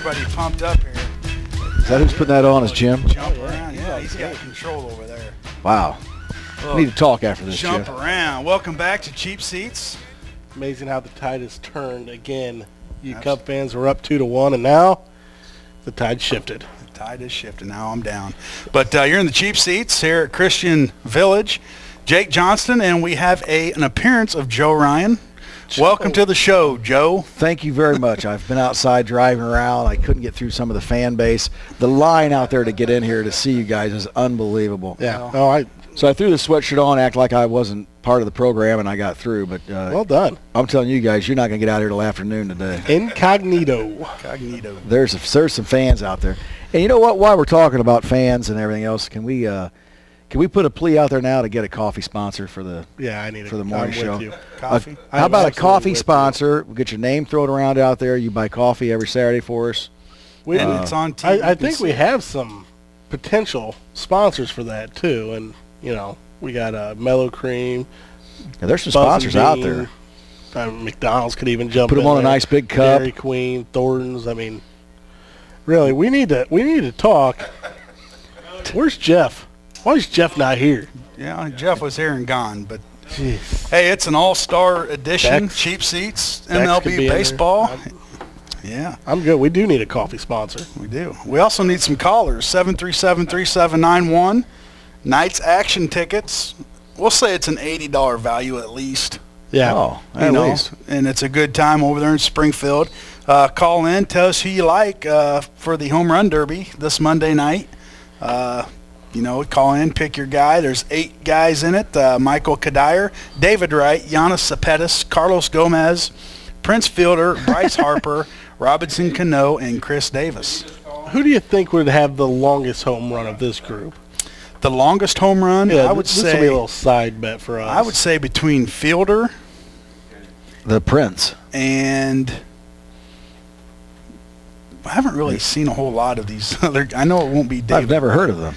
everybody pumped up here. Is that who's putting that on? Is Jim? Jump around. Yeah, he's got control over there. Wow. Look, We need to talk after this, Jump Jim. around. Welcome back to Cheap Seats. Amazing how the tide has turned again. You Cub fans were up 2-1, and now the tide shifted. The tide is shifting. Now I'm down. But you're in the Cheap Seats here at Christian Village. Jake Johnston, and we have an appearance of Joe Ryan. Welcome to the show, Joe. Thank you very much. I've been outside driving around. I couldn't get through some of the fan base. The line out there to get in here to see you guys is unbelievable. Yeah. So I threw the sweatshirt on, act like I wasn't part of the program, and I got through. But well done. I'm telling you guys, you're not going to get out here till afternoon today. Incognito. There's some fans out there. And you know what? While we're talking about fans and everything else, can we put a plea out there now to get a coffee sponsor for the for the morning show? Coffee. How about a coffee sponsor? We'll get your name thrown around out there. You buy coffee every Saturday for us. And it's on TV. I think we have some potential sponsors for that too, and you know we got Mellow Cream. Yeah, there's some sponsors out there. McDonald's could even jump. Put them on a nice big cup. Dairy Queen, Thornton's. I mean, really, we need to talk. Where's Jeff? Why is Jeff not here? Yeah, Jeff was here and gone, but jeez. Hey, it's an all-star edition. Cheap Seats, MLB baseball. Yeah, I'm good. We do need a coffee sponsor. We do. We also need some callers. 737-3791. Knights action tickets. We'll say it's an $80 value at least. Yeah. Oh, at least. And it's a good time over there in Springfield. Call in. Tell us who you like for the Home Run Derby this Monday night. You know, call in, pick your guy. There's 8 guys in it. Michael Kadire, David Wright, Giannis Cepetis, Carlos Gomez, Prince Fielder, Bryce Harper, Robinson Cano, and Chris Davis. Who do you think would have the longest home run of this group? The longest home run, yeah, I would say. This will be a little side bet for us. I would say between Fielder, the Prince, and I haven't really seen a whole lot of these other. I know it won't be Davis. I've never heard of them.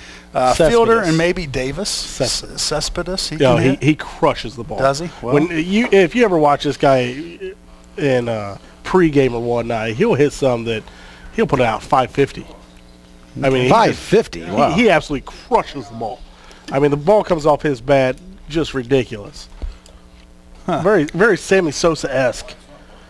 Fielder and maybe Davis. Cespedes. He crushes the ball. Does he? Well, if you ever watch this guy in pregame or whatnot, he'll hit some that he'll put out 550. I mean, 550. Wow. He absolutely crushes the ball. I mean, the ball comes off his bat just ridiculous. Huh. Very, very Sammy Sosa-esque.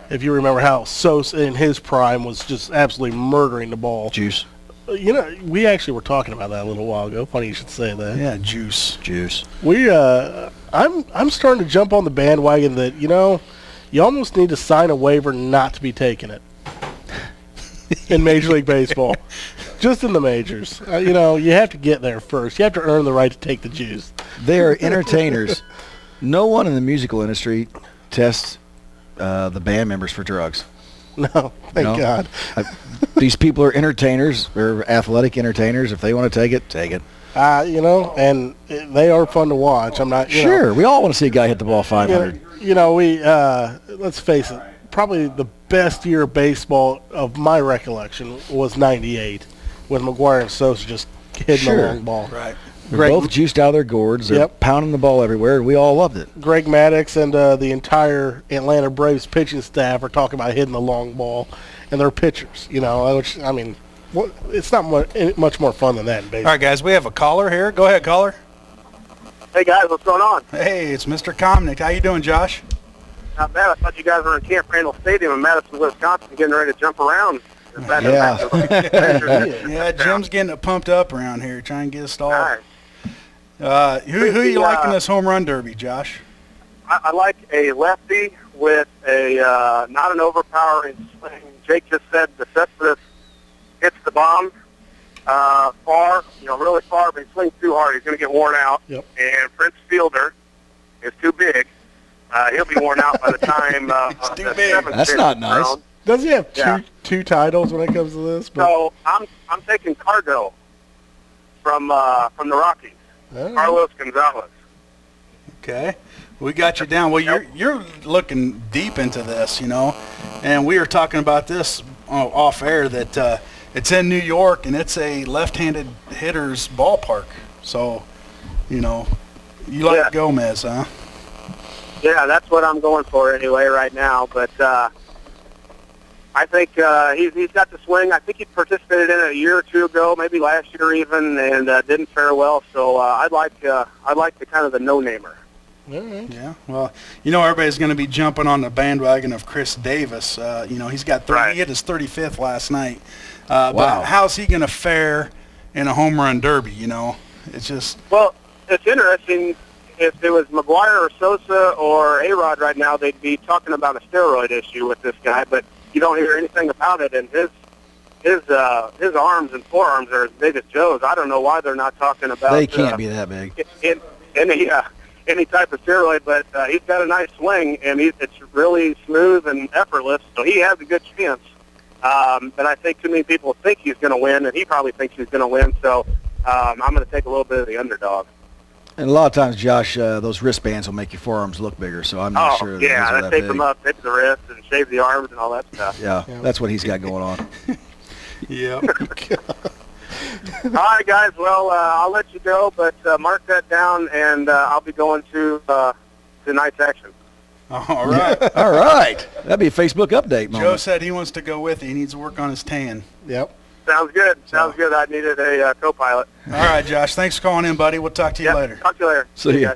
If you remember how Sosa in his prime was just absolutely murdering the ball. Juice. You know, we actually were talking about that a little while ago. Funny you should say that. Yeah, juice. I'm starting to jump on the bandwagon that, you know, you almost need to sign a waiver not to be taking it in Major League Baseball. Just in the majors. You know, you have to get there first. You have to earn the right to take the juice. They are entertainers. No one in the musical industry tests the band members for drugs. No, thank God. These people are entertainers. They're athletic entertainers. If they want to take it, take it. You know, and they are fun to watch. I'm not sure. We all want to see a guy hit the ball 500. You know, we let's face it. Probably the best year of baseball of my recollection was '98, with McGuire and Sosa just hitting the long ball. Right. They're both juiced out of their gourds. They're pounding the ball everywhere, and we all loved it. Greg Maddux and the entire Atlanta Braves pitching staff are talking about hitting the long ball, and they're pitchers. You know, which, I mean, it's not much more fun than that in baseball. All right, guys, we have a caller here. Go ahead, caller. Hey, guys, what's going on? Hey, it's Mr. Komnick. How you doing, Josh? Not bad. I thought you guys were in Camp Randall Stadium in Madison, Wisconsin, getting ready to jump around. Yeah, Jim's getting it pumped up around here, trying to get us all. All right. Who you like in this home run derby, Josh? I like a lefty with a not an overpowering swing. Jake just said the Cespedes hits the bomb far, really far, but he swings too hard. He's going to get worn out. Yep. And Prince Fielder is too big. He'll be worn out by the time too big. That's not nice. Round. Does he have two titles when it comes to this? But So I'm taking Cargo from the Rockies. Carlos Gonzalez. Okay, we got you down. Well, you're looking deep into this, and we were talking about this off air that it's in New York and it's a left-handed hitter's ballpark. So, you like Gomez, huh? Yeah, that's what I'm going for anyway right now. But I think he's got the swing. I think he participated in it a year or two ago, maybe last year even, and didn't fare well. So I'd like the kind of the no-namer. Yeah, well, everybody's going to be jumping on the bandwagon of Chris Davis. He's got 30. He hit his 35th last night. Wow. But how's he going to fare in a home run derby? It's just. Well, it's interesting. If it was McGuire or Sosa or A-Rod right now, they'd be talking about a steroid issue with this guy. But you don't hear anything about it, and his arms and forearms are as big as Joe's. I don't know why they're not talking about. They can't be that big. Any type of steroid, but he's got a nice swing, and it's really smooth and effortless, so he has a good chance. But I think too many people think he's going to win, and he probably thinks he's going to win, so I'm going to take a little bit of the underdog. And a lot of times, Josh, those wristbands will make your forearms look bigger, so I'm not sure. Yeah, they tape them up, tape the wrists, and shave the arms and all that stuff. Yeah, that's what he's got going on. Yeah. All right, guys. Well, I'll let you go, but mark that down, and I'll be going to tonight's action. All right. All right. That'd be a Facebook update moment. Joe said he wants to go with you. He needs to work on his tan. Yep. Sounds good. Sounds good. I needed a co-pilot. All right, Josh. Thanks for calling in, buddy. We'll talk to you later. Talk to you later. See ya.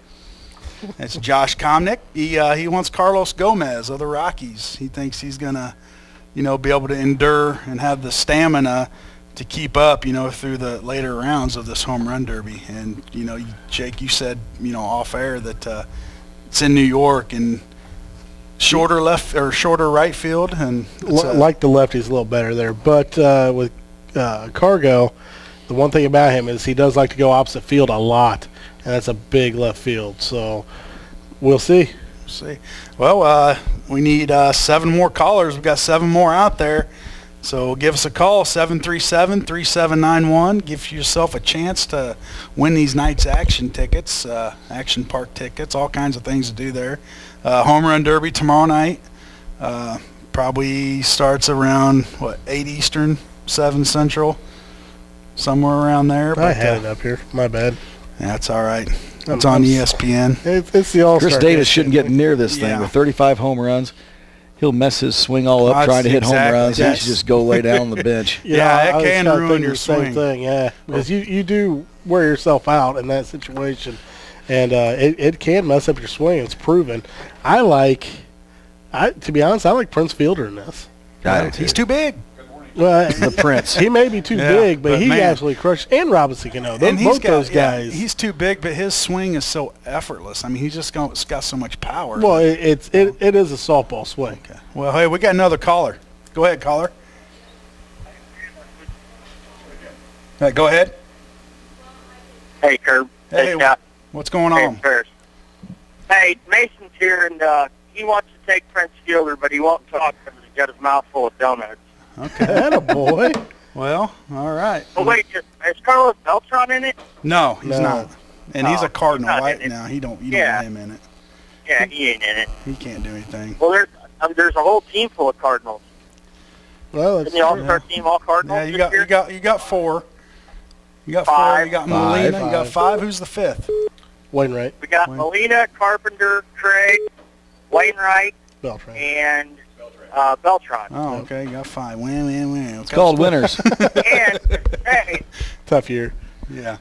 That's Josh Komnick. He wants Carlos Gomez of the Rockies. He thinks he's going to, be able to endure and have the stamina to keep up, through the later rounds of this home run derby. And, Jake, you said, off air that it's in New York and shorter left or shorter right field. And like the lefty's a little better there. But with Cargo, the one thing about him is he does like to go opposite field a lot, and that's a big left field. So we'll see. Well, we need 7 more callers. We've got 7 more out there. So give us a call, 737-3791. Give yourself a chance to win these night's action tickets, action park tickets, all kinds of things to do there. Home Run Derby tomorrow night. Probably starts around, 8 Eastern, 7 Central, somewhere around there. I had it up here. My bad. That's all right. It's on ESPN. It's the All-Star. Chris Davis shouldn't get near this thing with 35 home runs. He'll mess his swing all up trying to hit home runs. He should just go lay down on the bench. That can ruin your swing. Same thing, yeah. Because you do wear yourself out in that situation, and it can mess up your swing. It's proven. To be honest, I like Prince Fielder in this. He's too big. Well, the Prince. He may be too big, but he absolutely crushed. And Robinson Cano. Both those guys. He's too big, but his swing is so effortless. I mean, he's just got so much power. Well, it is a softball swing. Okay. Well, hey, we got another caller. Go ahead, caller. Go ahead. Hey, Kirby. Hey, what's going on? Hey, Mason's here, and he wants to take Prince Fielder, but he won't talk because he's got his mouth full of donuts. Okay. Attaboy. Well, all right. Oh, wait, is Carlos Beltran in it? No, he's not. And he's a Cardinal, right? No, you don't want him in it. Yeah, he ain't in it. He can't do anything. Well, there's a whole team full of Cardinals. Well, Isn't the All-Star team all Cardinals? Yeah, you got 4. You got 4. You got Molina. You got 5. Who's the 5th? Wainwright. We got Molina, Carpenter, Craig, Wainwright, Beltran, and Beltran. Oh, okay. You got 5. Win. It's called winners. And, hey. Tough year. Yeah.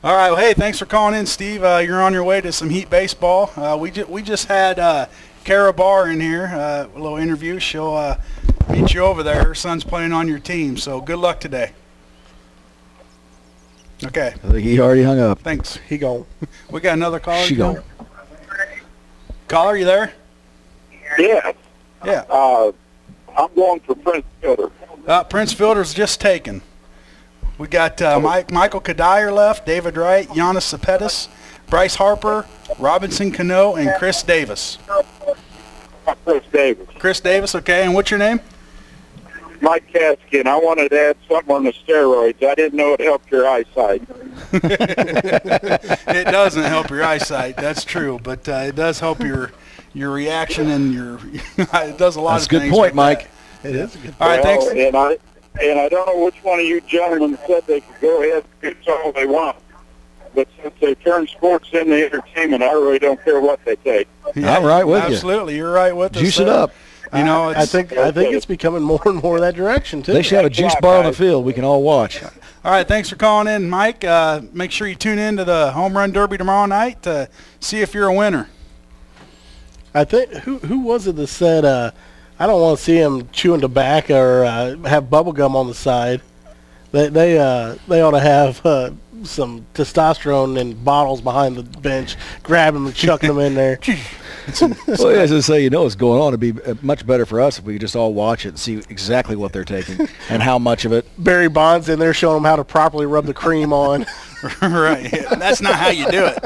All right. Well, hey, thanks for calling in, Steve. You're on your way to some Heat baseball. We just had Cara Barr in here, a little interview. She'll meet you over there. Her son's playing on your team, so good luck today. Okay. I think he already hung up. Thanks. He gone. We got another caller. She gone. Caller, you there? Yeah. Yeah. I'm going for Prince Fielder. Prince Fielder's just taken. We got Michael Kadire left, David Wright, Giannis Cepetis, Bryce Harper, Robinson Cano, and Chris Davis. Chris Davis. Chris Davis, okay. And what's your name? Mike Kaskin. I wanted to add something on the steroids. I didn't know it helped your eyesight. It doesn't help your eyesight. That's true, but it does help your reaction and your. It does a lot That's of things. That's a good point, Mike. It is a good point. All right, thanks. And I don't know which one of you gentlemen said they could go ahead and do all they want. But since they turn sports into entertainment, I really don't care what they take. Yeah, I'm right with you. Absolutely, you're right with us. Juice it up. You know, I think it's becoming more and more that direction too. They should have a juice bar on the field we can all watch. All right, thanks for calling in, Mike. Make sure you tune in to the Home Run Derby tomorrow night to see if you're a winner. I think who was it that said I don't want to see him chewing tobacco or have bubble gum on the side. They ought to have some testosterone in bottles behind the bench, grabbing them and chucking them in there. Well, as I say, what's going on. It'd be much better for us if we could just all watch it and see exactly what they're taking and how much of it. Barry Bonds in there showing them how to properly rub the cream on. Right. That's not how you do it.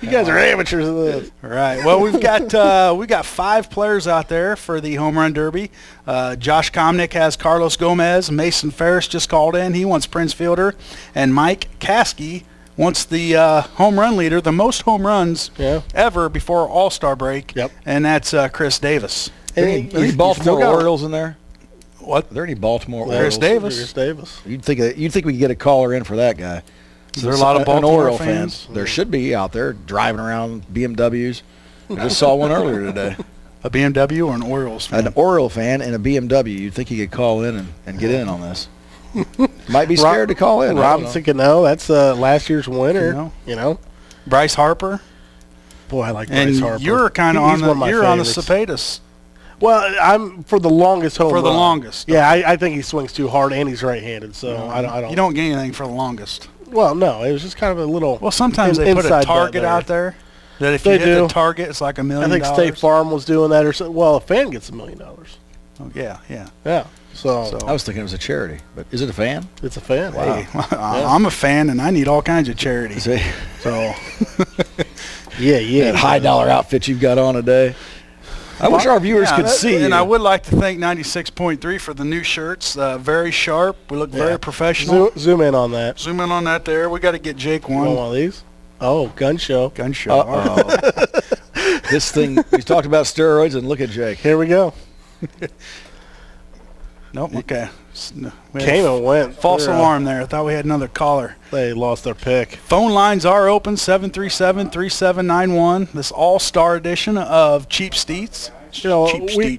You guys are amateurs of this. Right. Well, we got 5 players out there for the Home Run Derby. Josh Komnick has Carlos Gomez. Mason Ferris just called in. He wants Prince Fielder. And Mike Caskey wants the home run leader, the most home runs ever before All-Star break. Yep. And that's Chris Davis. Any Baltimore Orioles in there? What? Are there any Baltimore Orioles? Chris Davis. You'd think we could get a caller in for that guy. Is there a lot of Baltimore Oriole fans? There should be out there driving around BMWs. I just saw one earlier today. A BMW or an Orioles fan? An Oriole fan and a BMW. You'd think he could call in and get in on this. Might be scared to call in. Robinson Cano, that's last year's winner. Bryce Harper. Boy, I like Bryce Harper. You're kind of on the Cepedas. Well, I'm for the longest home run. For the longest. Yeah, I think he swings too hard and he's right-handed, so I don't. You don't get anything for the longest. Well, no, it was just kind of a little. Well, sometimes they put a target out there. That if you hit the target, it's like $1 million. I think State Farm was doing that or something. Well, a fan gets $1 million. Oh, yeah. So I was thinking it was a charity, but is it a fan? It's a fan. Wow. Hey, I'm a fan, and I need all kinds of charities. So, that high dollar outfit you've got on today. I wish our viewers could see. And I would like to thank 96.3 for the new shirts. Very sharp. We look very professional. Zoom in on that. Zoom in on that there. We got to get Jake one. You want one of these? Oh, gun show. Gun show. This thing, we talked about steroids, and look at Jake. Here we go. Nope, okay. Came and went. False alarm there. I thought we had another caller. They lost their pick. Phone lines are open, 737-3791. This all-star edition of Cheap Steets.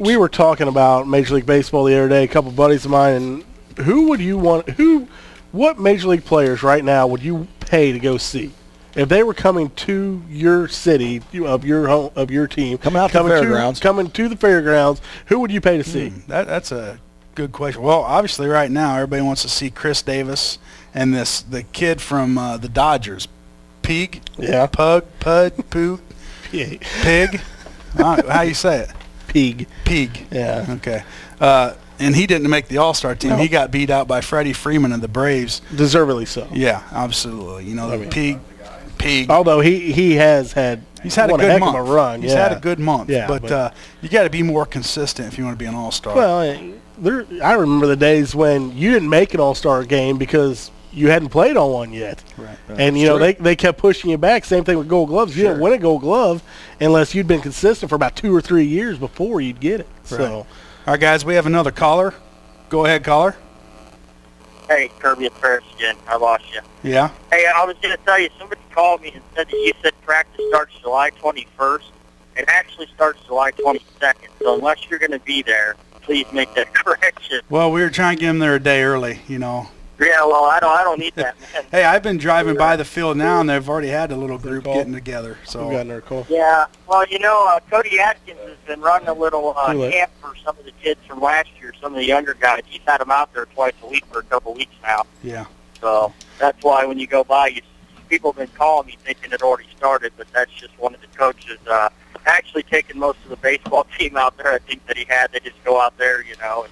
We were talking about Major League Baseball the other day, a couple buddies of mine, and what Major League players right now would you pay to go see? If they were coming to your city, of your team, coming to the fairgrounds, who would you pay to see? That's a good question. Well, obviously right now everybody wants to see Chris Davis and the kid from the Dodgers, Pig, Pug, Poog, Pig. How you say it? Pig. Yeah. Okay. And he didn't make the All-Star team. No. He got beat out by Freddie Freeman of the Braves. Deservedly so. Yeah, absolutely. Pig. Although he's had a good month. Of a run. He's had a good month. Yeah, but you got to be more consistent if you want to be an All-Star. Well, I remember the days when you didn't make an All-Star game because you hadn't played on one yet. Right. And they kept pushing you back. Same thing with Gold Gloves. You didn't win a Gold Glove unless you'd been consistent for about 2 or 3 years before you'd get it. Right. So, all right, guys, we have another caller. Go ahead, caller. Hey, Kirby, it's Ferris again. I lost you. Yeah. Hey, I was going to tell you, somebody called me and said that you said practice starts July 21st. It actually starts July 22nd. So unless you're going to be there, please make that correction. Well, we were trying to get him there a day early, Yeah, well, I don't need that, man. Hey, I've been driving by the field now, and they've already had a little group getting together. So we got another call. Yeah, well, Cody Atkins has been running a little camp for some of the kids from last year, some of the younger guys. He's had them out there twice a week for a couple weeks now. Yeah. So that's why when you go by, people have been calling me thinking it already started, but that's just one of the coaches actually taking most of the baseball team out there. I think that he had. They just go out there, instead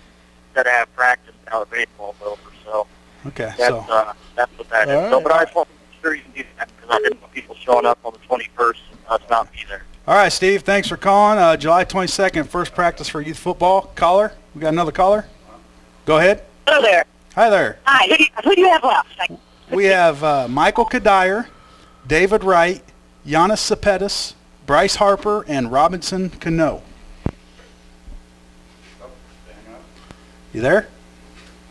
of have practice now the baseball's over. So. Okay, that's what that is. Right. So, but I just want to make sure you can do that because I didn't want people showing up on the 21st and us not be there. All right, Steve, thanks for calling. July 22nd, first practice for youth football. Caller, we got another caller. Go ahead. Hello there. Hi there. Hi, who do you have left? We have Michael Kadire, David Wright, Giannis Cepedas, Bryce Harper, and Robinson Cano. You there?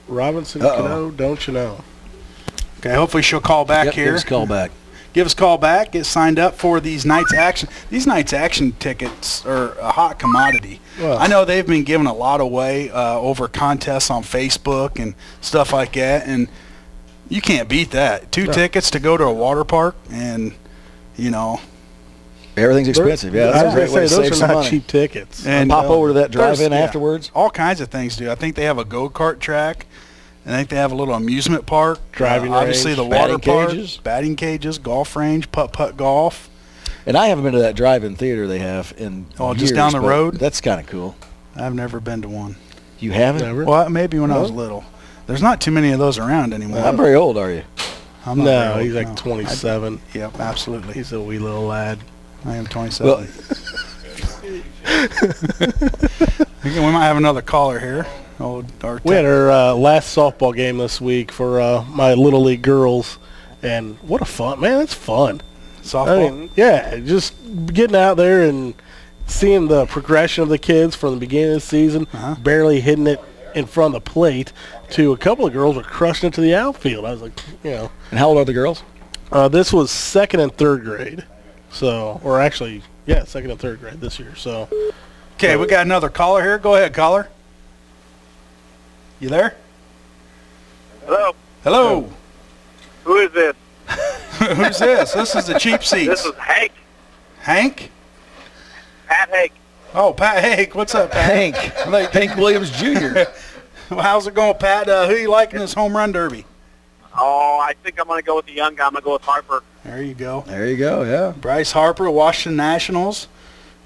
Robinson Cano, don't you know? Okay, hopefully she'll call back here. Call back. give us a call back. Get signed up for these Nights Action. These Nights Action tickets are a hot commodity. Well, I know they've been giving a lot away over contests on Facebook and stuff like that, and you can't beat that. 2 tickets to go to a water park, and, you know. Everything's expensive. Yeah, that's a great way to save some money. Those are not cheap tickets. And pop over to that drive-in afterwards. All kinds of things, dude. I think they have a go-kart track. I think they have a little amusement park. Driving range. Obviously the water park. Batting cages, golf range, putt-putt golf. And I haven't been to that drive-in theater they have in years, just down the road? That's kind of cool. I've never been to one. You haven't? Never? Well, maybe when I was little. There's not too many of those around anymore. How very old are you? I'm not very old, he's like 27. Yep, absolutely. He's a wee little lad. I am 27. Well, we might have another caller here. We had our last softball game this week for my Little League girls, and what a fun, man, that's fun. Softball? I mean, yeah, just getting out there and seeing the progression of the kids from the beginning of the season, barely hitting it in front of the plate, to a couple of girls were crushing it to the outfield. I was like, you know. And how old are the girls? This was 2nd and 3rd grade. So, or actually, yeah, 2nd and 3rd grade this year. So, okay, we got another caller here. Go ahead, caller. You there? Hello. Hello. Who is this? Who's this? This is the Cheap Seats. This is Hank. Hank? Pat Hank. Oh, Pat Hank. What's up, Pat? Hank. Hank Williams Jr. Well, how's it going, Pat? Who you like in this home run derby? Oh, I think I'm going to go with the young guy. I'm going to go with Harper. There you go. There you go, yeah. Bryce Harper, Washington Nationals.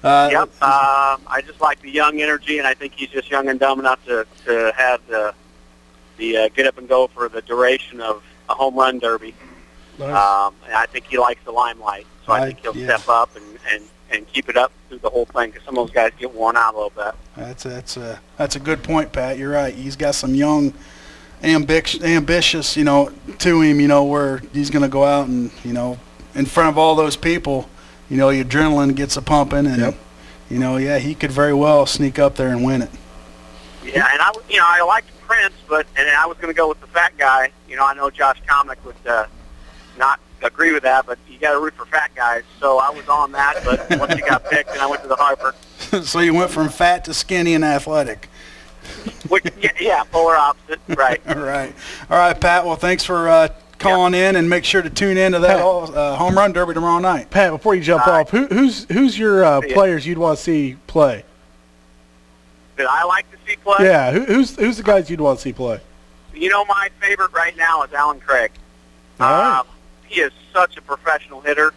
Yep. I just like the young energy, and I think he's just young and dumb enough to have the get up and go for the duration of a home run derby. Nice. And I think he likes the limelight, so I think he'll step up and keep it up through the whole thing, because some of those guys get worn out a little bit. That's a good point, Pat. You're right. He's got some young, ambitious, you know, to him, you know, where he's going to go out and, you know, in front of all those people, you know, your adrenaline gets a pumping, and you know, yeah, he could very well sneak up there and win it. Yeah, and I liked Prince, and I was going to go with the fat guy. You know, I know Josh Comic would not agree with that, but you got to root for fat guys. So I was on that, but once he got picked, then I went to the Harper. So you went from fat to skinny and athletic. Yeah, polar opposite, right. All right, Pat. Well, thanks for calling in, and make sure to tune in to that home run derby tomorrow night. Pat, before you jump off, who's your players you'd want to see play? That I like to see play? Yeah, who's the guys you'd want to see play? You know, my favorite right now is Alan Craig. Right. He is such a professional hitter,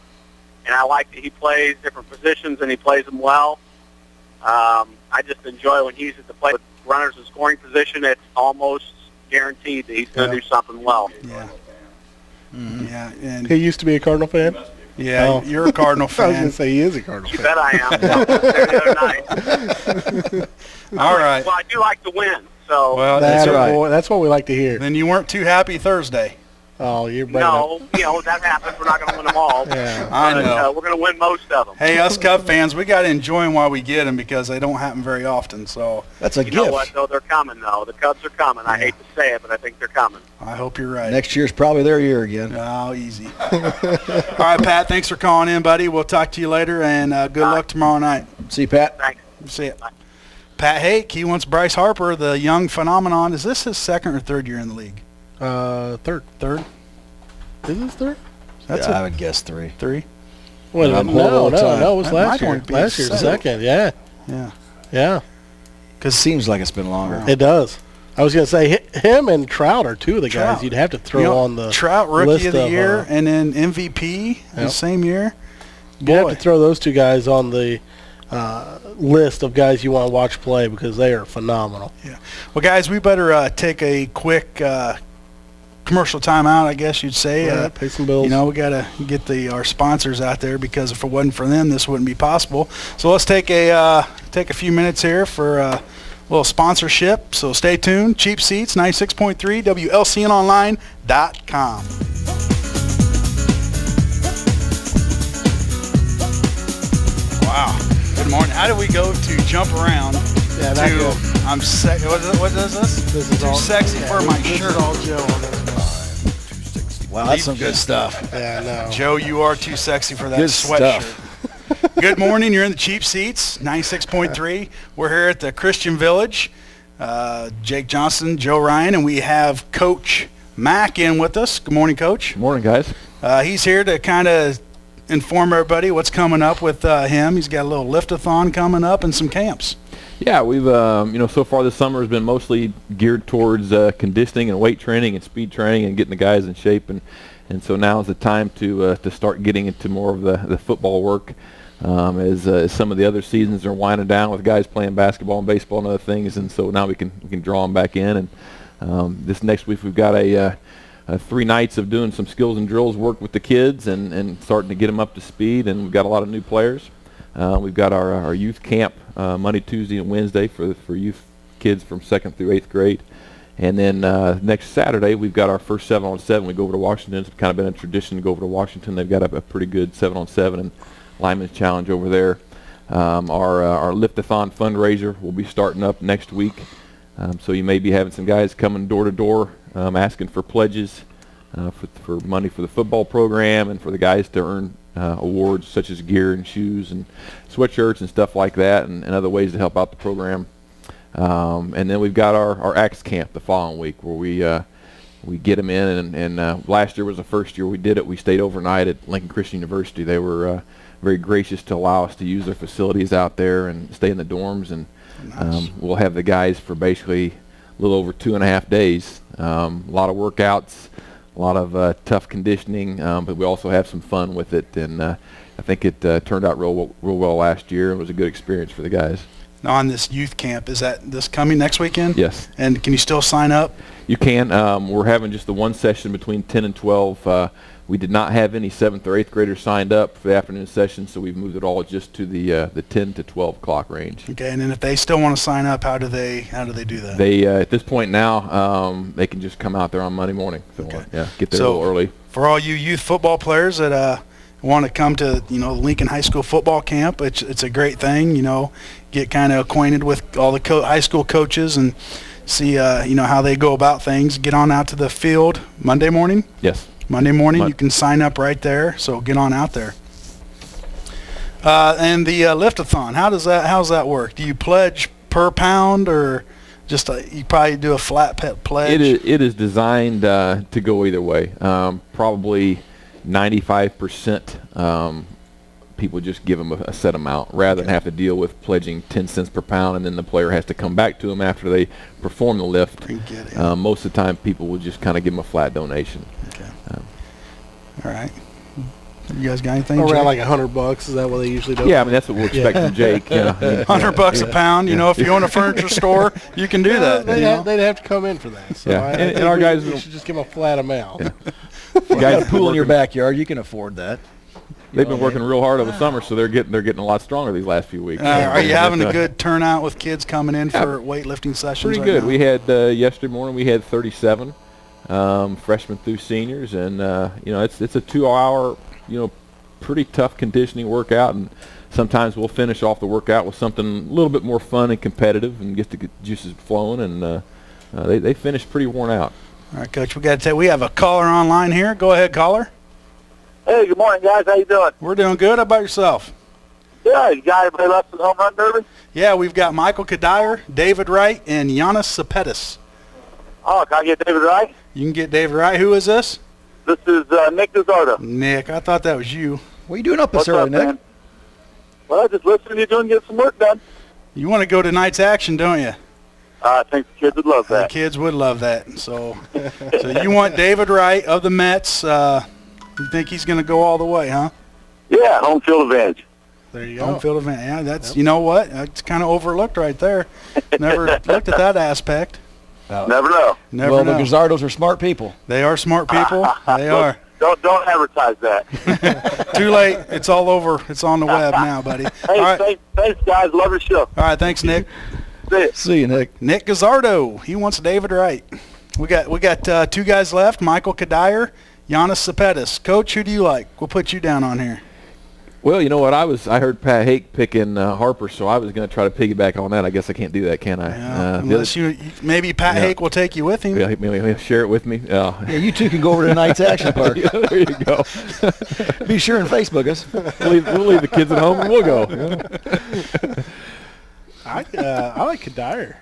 and I like that he plays different positions and he plays them well. I just enjoy when he's at the plate with runners in scoring position. It's almost guaranteed that he's going to do something well. Yeah. Mm-hmm. Yeah. And he used to be a Cardinal fan? Yeah, you're a Cardinal fan. I was going to say he is a Cardinal fan. You bet I am. The other night. All right. Well, I do like to win. So well, that's right. That's what we like to hear. Then you weren't too happy Thursday. Oh, you're no, you know, that happens. We're not going to win them all. Yeah, I know. We're going to win most of them. Hey, us Cub fans, we got to enjoy them while we get them, because they don't happen very often. So that's a gift. You know what, though? They're coming, though. The Cubs are coming. I hate to say it, but I think they're coming. I hope you're right. Next year's probably their year again. Oh, easy. All right, Pat, thanks for calling in, buddy. We'll talk to you later, and good luck tomorrow night. See you, Pat. Thanks. See you. Bye. Pat Hake, he wants Bryce Harper, the young phenomenon. Is this his 2nd or 3rd year in the league? 3rd. 3rd? Is this 3rd? That's I would guess 3. 3? Wait a minute. No, it was last year. Last year's 2nd, Yeah. Yeah. Because it seems like it's been longer. It does. I was going to say, him and Trout are 2 of the guys you'd have to throw on the Trout, Rookie list of the Year, and then MVP the same year. You have to throw those 2 guys on the list of guys you want to watch play, because they are phenomenal. Yeah. Well, guys, we better take a quick commercial timeout, I guess you'd say. Pay some bills. You know, we got to get our sponsors out there, because if it wasn't for them, this wouldn't be possible. So let's take a few minutes here for a little sponsorship. So stay tuned. Cheap Seats, 96.3, WLCNonline.com. Wow. Good morning. How do we go to jump around to I'm what is this? This is too all sexy for my shirt. This is all Joe on this. Wow, that's some good stuff. Yeah, I know. Joe, you are too sexy for that Good sweatshirt. stuff. Good morning. You're in the cheap seats, 96.3. We're here at the Christian Village. Jake Johnston, Joe Ryan, and we have Coach Mack in with us. Good morning, Coach. Good morning, guys. He's here to kind of inform everybody what's coming up with him. He's got a little lift-a-thon coming up and some camps. Yeah, we've so far this summer has been mostly geared towards conditioning and weight training and speed training and getting the guys in shape, and so now is the time to start getting into more of the football work. As some of the other seasons are winding down with guys playing basketball and baseball and other things, and so now we can draw them back in. And this next week we've got a 3 nights of doing some skills and drills work with the kids and starting to get them up to speed, and we've got a lot of new players. We've got our youth camp Monday, Tuesday, and Wednesday for youth kids from 2nd through 8th grade. And then next Saturday, we've got our first 7-on-7. We go over to Washington. It's kind of been a tradition to go over to Washington. They've got a pretty good 7-on-7 and lineman's challenge over there. Our lift-a-thon fundraiser will be starting up next week. So you may be having some guys coming door to door asking for pledges for money for the football program and for the guys to earn awards such as gear and shoes and sweatshirts and stuff like that, and other ways to help out the program. And then we've got our Acts camp the following week where we get them in, and last year was the first year we did it. We stayed overnight at Lincoln Christian University. They were very gracious to allow us to use their facilities out there and stay in the dorms, and nice. We'll have the guys for basically a little over 2.5 days. A lot of workouts, a lot of tough conditioning, but we also have some fun with it, and I think it turned out real well last year. It was a good experience for the guys. Now on this youth camp, is that this coming next weekend? Yes. And can you still sign up? You can. We're having just the one session between 10 and 12. We did not have any 7th or 8th graders signed up for the afternoon session, so we've moved it all just to the 10 to 12 o'clock range. Okay, and then if they still want to sign up, how do they do that? They at this point now they can just come out there on Monday morning. So okay. Yeah, get there a little early. For all you youth football players that want to come to Lincoln High School football camp, it's a great thing. Get kind of acquainted with all the high school coaches and see how they go about things. Get on out to the field Monday morning. Yes. Monday morning, you can sign up right there, so get on out there. And the lift-a-thon, how's that work? Do you pledge per pound, or just you probably do a flat pledge? It is designed to go either way. Probably 95% people just give them a set amount rather than have to deal with pledging 10 cents per pound, and then the player has to come back to them after they perform the lift. Most of the time, people will just kind of give them a flat donation. Okay. All right. You guys got anything? Around like $100. Is that what they usually do? Yeah, I mean that's what we'll expect from Jake. $100 a pound. If you own a furniture store, you can do that. They'd have to come in for that. So yeah. and our guys should just give them a flat amount. Yeah. You got a pool in your backyard. You can afford that. They've been working real hard over the summer, so they're getting a lot stronger these last few weeks. Are you having a good turnout with kids coming in for weightlifting sessions? Pretty good. We had yesterday morning. We had 37 freshmen through seniors, and it's a 2-hour pretty tough conditioning workout, and sometimes we'll finish off the workout with something a little bit more fun and competitive, and get the juices flowing, and they finish pretty worn out. All right, Coach. We have a caller online here. Go ahead, caller. Hey, good morning, guys. How you doing? We're doing good. How about yourself? Yeah, you got anybody left in the home run derby? Yeah, we've got Michael Kadire, David Wright, and Giannis Cepetis. Oh, can I get David Wright? You can get David Wright. Who is this? This is Nick Gazzardo. Nick, I thought that was you. What are you doing up this early, Nick? Man? Well, just listening to you doing, get some work done. You want to go to tonight's action, don't you? I think the kids would love that. The kids would love that. So you want David Wright of the Mets. You think he's going to go all the way, huh? Yeah, home field advantage. There you go. Home field advantage. Yeah, that's, you know what? It's kind of overlooked right there. Never looked at that aspect. Never know. The Gazzardos are smart people. They are smart people. They are. Don't advertise that. Too late. It's all over. It's on the web now, buddy. Hey, all right. thanks, guys. Love your show. All right, thanks, Nick. See you, Nick. Nick Gazzardo. He wants David Wright. We got 2 guys left. Michael Kadire, Giannis Cepetis. Coach, who do you like? We'll put you down on here. Well, you know what? I heard Pat Hake picking Harper, so I was going to try to piggyback on that. I guess I can't do that, can I? Yeah, unless maybe Pat Hake will take you with him. Yeah, maybe he'll share it with me. Yeah, you two can go over to tonight's action park. Yeah, there you go. Be sure and Facebook us. We'll leave the kids at home and we'll go. I like Kadire.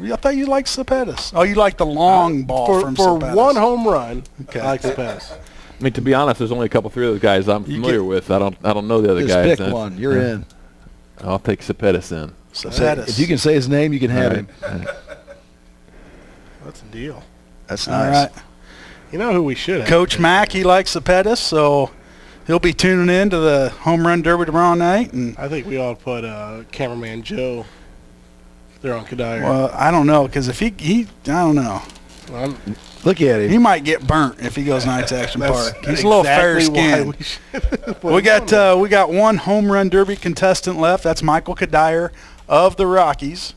I thought you liked Cepetis. Oh, you like the long ball from Cepetis. For one home run, I like Cepetis. I mean, to be honest, there's only a couple, 3 of those guys I'm familiar with. I don't know the other guys. Just pick one. You're in. I'll take Cepetis in. Cepetis. If you can say his name, you can have him. That's a deal. That's All nice. right. You know who we should have? Coach Mack, he likes Cepetis, so he'll be tuning in to the home run derby tomorrow night. And I think we ought to put cameraman Joe there on Kadire. well, I don't know, because if he I don't know. Look at him. He might get burnt if he goes Knights Action Park. He's That's a little exactly fair-skinned. why We got one home run derby contestant left. That's Michael Kadire of the Rockies.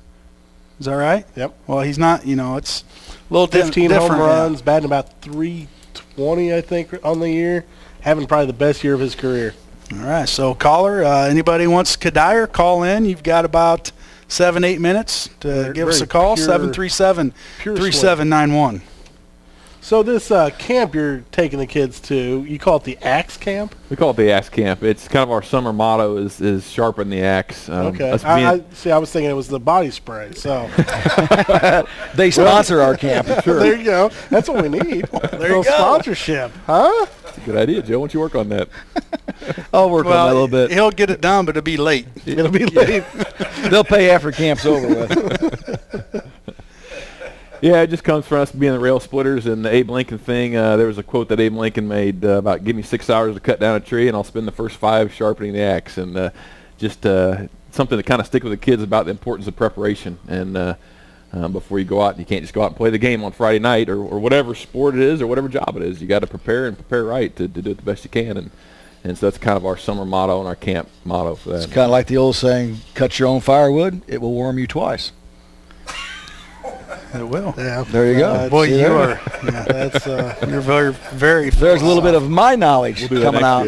Is that right? Yep. Well, he's not. You know, it's a little 15 different. home runs, batting about 320, I think, on the year. Having probably the best year of his career. All right. So, caller, anybody wants Kadire, call in. You've got about 7-8 minutes to give us a call. 737-3791. So this camp you're taking the kids to, you call it the Axe Camp? We call it the Axe Camp. It's kind of our summer motto is sharpen the axe. Okay. I was thinking it was the body spray. So They sponsor our camp. Sure. There you go. That's what we need. There you go. Sponsorship, huh? That's a good idea, Joe. Why don't you work on that? I'll work on that a little bit. He'll get it done, but it'll be late. It'll be late. They'll pay after camp's over with. Yeah, it just comes from us being the rail splitters and the Abe Lincoln thing. There was a quote that Abe Lincoln made about give me 6 hours to cut down a tree and I'll spend the first 5 sharpening the axe. And just something to kind of stick with the kids about the importance of preparation. And before you go out, you can't just go out and play the game on Friday night or whatever sport it is or whatever job it is. You got to prepare and prepare right to do it the best you can. And so that's kind of our summer motto and our camp motto for that. It's kind of like the old saying, cut your own firewood, it will warm you twice. It will. Yeah. There you go. Boy, See you there? are. Yeah, that's you're very, very. There's a little bit of my knowledge coming out.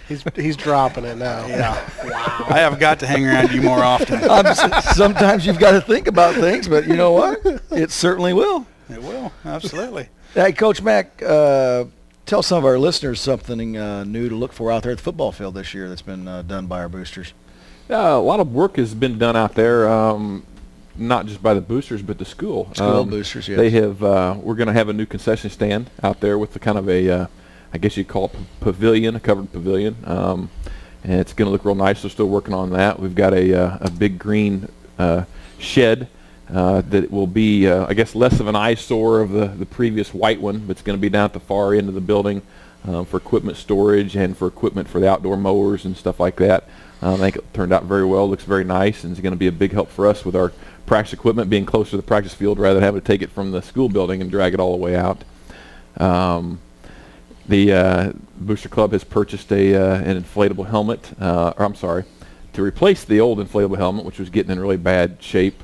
He's dropping it now. Yeah. Wow. I have got to hang around you more often. Sometimes you've got to think about things, but you know what? It certainly will. It will. Absolutely. Hey, Coach Mack, tell some of our listeners something new to look for out there at the football field this year that's been done by our boosters. A lot of work has been done out there. Not just by the boosters, but the school. School boosters, yes. They have. We're going to have a new concession stand out there with the kind of a, I guess you'd call it pavilion, a covered pavilion, and it's going to look real nice. We're still working on that. We've got a big green shed that will be, I guess, less of an eyesore of the previous white one, but it's going to be down at the far end of the building for equipment storage and for equipment for the outdoor mowers and stuff like that. I think it turned out very well. Looks very nice, and it's going to be a big help for us with our practice equipment being closer to the practice field rather than having to take it from the school building and drag it all the way out. The Booster Club has purchased an inflatable helmet, to replace the old inflatable helmet, which was getting in really bad shape.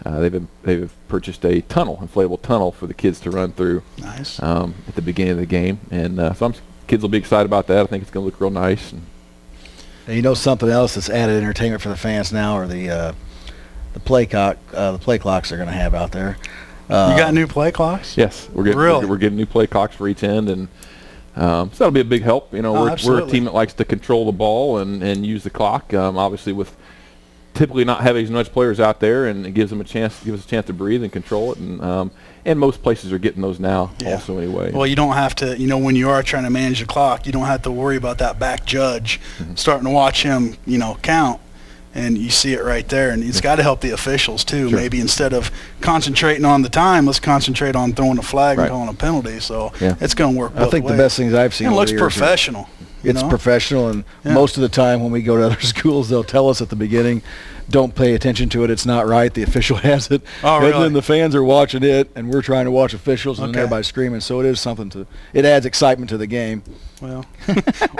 They've purchased a inflatable tunnel for the kids to run through. Nice. At the beginning of the game, and some kids will be excited about that. I think it's going to look real nice. And you know something else that's added entertainment for the fans now are the play clocks they're going to have out there. You got new play clocks? Yes, we're getting new play clocks for each end, and so that'll be a big help. You know, we're a team that likes to control the ball and use the clock. Obviously, with typically not having as much players out there, and it gives us a chance to breathe and control it. And most places are getting those now also anyway. Well, you don't have to, when you are trying to manage the clock, you don't have to worry about that back judge starting to watch him, count. And you see it right there. And it's got to help the officials, too. Sure. Maybe instead of concentrating on the time, let's concentrate on throwing a flag and calling a penalty. So it's going to work both I think ways. the best things I've seen it looks professional. It's professional, and most of the time when we go to other schools, they'll tell us at the beginning, don't pay attention to it. It's not right. The official has it. Oh, really? And then the fans are watching it, and we're trying to watch officials, and everybody's screaming. So it is something to – it adds excitement to the game. Well,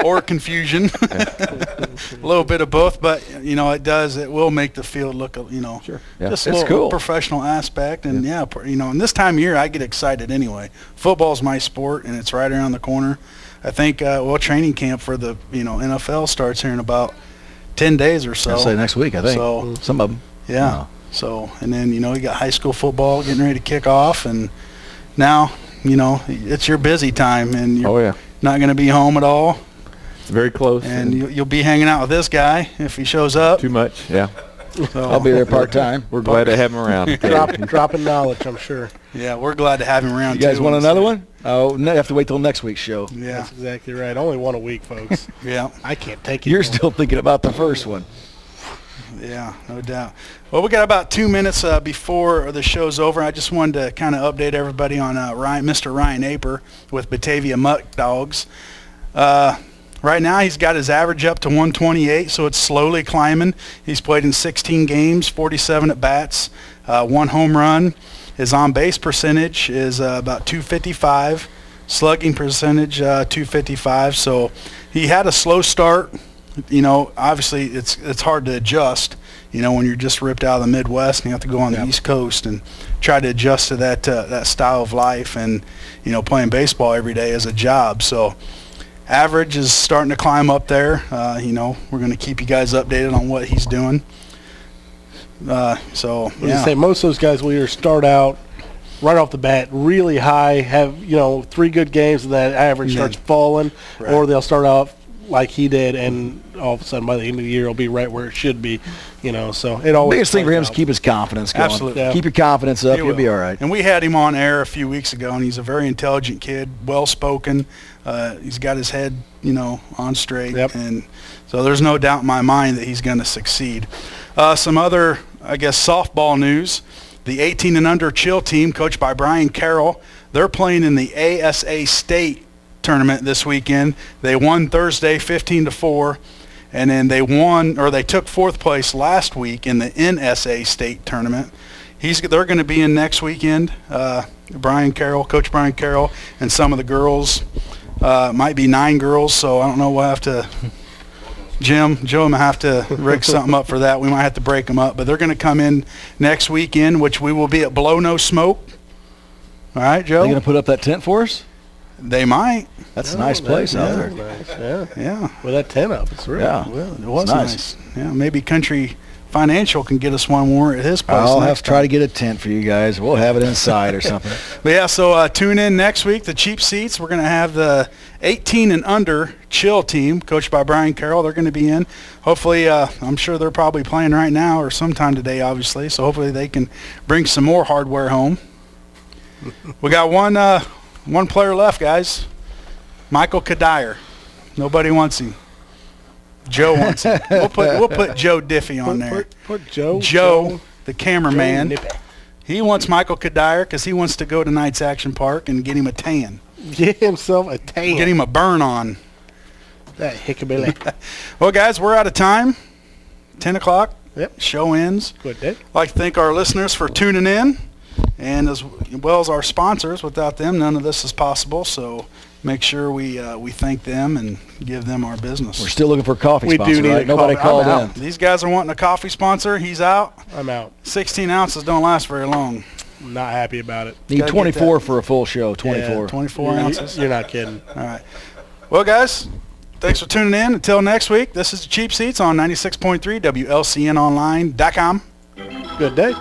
or confusion. A little bit of both, but, you know, it will make the field look, you know, just a little professional aspect. And, you know, and this time of year I get excited anyway. Football's my sport, and it's right around the corner. I think, training camp for the, you know, NFL starts here in about 10 days or so. I'll say next week, I think. So, some of them. Yeah. So, and then, you know, you got high school football getting ready to kick off, and now, you know, it's your busy time, and you're not going to be home at all. It's very close. And you'll be hanging out with this guy if he shows up. Too much, yeah. So, I'll be there part-time. We're glad to have him around. Dropping knowledge, I'm sure. Yeah, we're glad to have him around. You guys want another one? Oh, you have to wait till next week's show. Yeah, that's exactly right. Only one a week, folks. Yeah, I can't take it. You're still thinking about the first one. Yeah, no doubt. Well, we got about 2 minutes before the show's over. I just wanted to kind of update everybody on Mr. Ryan Aper with Batavia Muck Dogs. Right now, he's got his average up to 128, so it's slowly climbing. He's played in 16 games, 47 at-bats, 1 home run. His on-base percentage is about 255, slugging percentage 255. So he had a slow start. You know, obviously it's hard to adjust, you know, when you're just ripped out of the Midwest and you have to go on the East Coast and try to adjust to that style of life, and, you know, playing baseball every day is a job. So average is starting to climb up there. You know, we're going to keep you guys updated on what he's doing. Say most of those guys will either start out right off the bat really high, have, you know, 3 good games, and that average starts falling, or they'll start out like he did, and all of a sudden by the end of the year it'll be right where it should be, you know. So it always. Biggest thing for him is keep his confidence going. Absolutely. Keep your confidence up. You'll be all right. And we had him on air a few weeks ago, and he's a very intelligent kid, well-spoken. He's got his head, you know, on straight, and so there's no doubt in my mind that he's going to succeed. Some other, I guess, softball news. The 18 and under Chill team, coached by Brian Carroll, they're playing in the ASA State tournament this weekend. They won Thursday 15-4, and then they took 4th place last week in the NSA State tournament. They're going to be in next weekend. Coach Brian Carroll, and some of the girls, might be 9 girls, so I don't know. We'll have to, Joe might have to rig something up for that. We might have to break them up, but they're going to come in next weekend, which we will be at Blow No Smoke. All right, Joe? Are they going to put up that tent for us? They might. That's a nice place out there. Nice. Yeah. With that tent up, it's really well, it was nice. Yeah, maybe Country Financial can get us one more at his place. I'll have to try to get a tent for you guys. We'll have it inside or something. But yeah, so tune in next week. The cheap seats. We're going to have the 18 and under Chill team, coached by Brian Carroll. They're going to be in. Hopefully, I'm sure they're probably playing right now or sometime today, obviously. So hopefully they can bring some more hardware home. We got one player left, guys. Michael Kadire. Nobody wants him. Joe wants him. We'll put Joe Diffie on there. Put Joe. Joe, the cameraman. He wants Michael Kadire because he wants to go to Knights Action Park and get him a tan. Get himself a tan. Get him a burn on. That hickabilly. Well, guys, we're out of time. 10 o'clock. Yep. Show ends. Good day. I'd like to thank our listeners for tuning in, and as well as our sponsors. Without them, none of this is possible. So make sure we thank them and give them our business. We're still looking for a coffee sponsor. We do need right? Nobody called in. These guys are wanting a coffee sponsor. He's out. I'm out. 16 ounces don't last very long. I'm not happy about it. Need 24 for a full show. 24. Yeah, 24 ounces. You're not kidding. All right. Well, guys, thanks for tuning in. Until next week, this is the Cheap Seats on 96.3 WLCNonline.com. Good day.